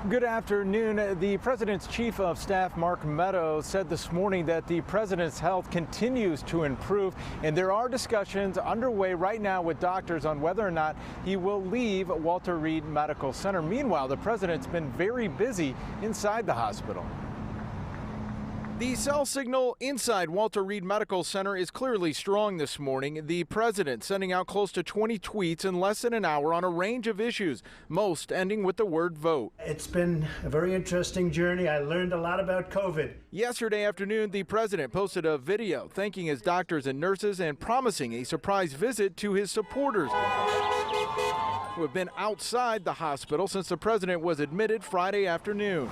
Good afternoon. The president's chief of staff, Mark Meadows, said this morning that the president's health continues to improve, and there are discussions underway right now with doctors on whether or not he will leave Walter Reed Medical Center. Meanwhile, the president's been very busy inside the hospital. The cell signal inside Walter Reed Medical Center is clearly strong this morning. The president sending out close to 20 tweets in less than an hour on a range of issues, most ending with the word vote. It's been a very interesting journey. I learned a lot about COVID. Yesterday afternoon, the president posted a video thanking his doctors and nurses and promising a surprise visit to his supporters who have been outside the hospital since the president was admitted Friday afternoon.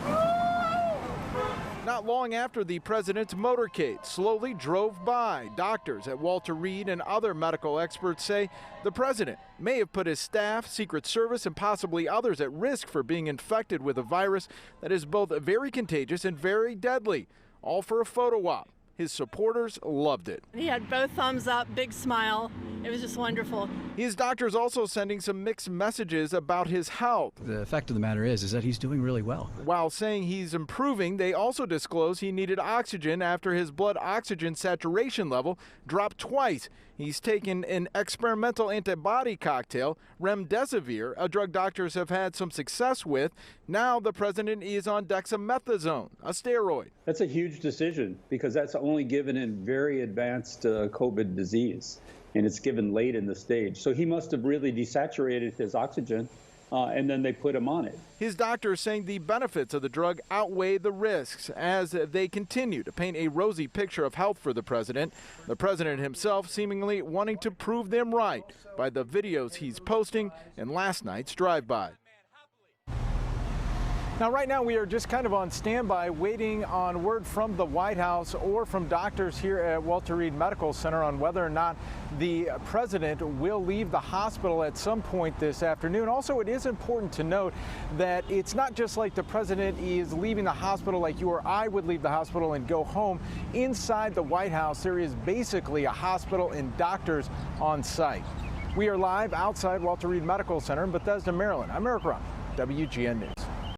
Not long after the president's motorcade slowly drove by, doctors at Walter Reed and other medical experts say the president may have put his staff, Secret Service, and possibly others at risk for being infected with a virus that is both very contagious and very deadly, all for a photo op. His supporters loved it. He had both thumbs up, big smile. It was just wonderful. His doctor's also sending some mixed messages about his health. The fact of the matter is that he's doing really well. While saying he's improving, they also disclosed he needed oxygen after his blood oxygen saturation level dropped twice. He's taken an experimental antibody cocktail, remdesivir, a drug doctors have had some success with. Now the president is on dexamethasone, a steroid. That's a huge decision because that's only given in very advanced COVID disease, and it's given late in the stage. So he must have really desaturated his oxygen, and then they put him on it. His doctor is saying the benefits of the drug outweigh the risks as they continue to paint a rosy picture of health for the president. The president himself seemingly wanting to prove them right by the videos he's posting and last night's drive-by. Now, right now, we are just kind of on standby, waiting on word from the White House or from doctors here at Walter Reed Medical Center on whether or not the president will leave the hospital at some point this afternoon. Also, it is important to note that it's not just like the president is leaving the hospital like you or I would leave the hospital and go home. Inside the White House, there is basically a hospital and doctors on site. We are live outside Walter Reed Medical Center in Bethesda, Maryland. I'm Eric Ron, WGN News.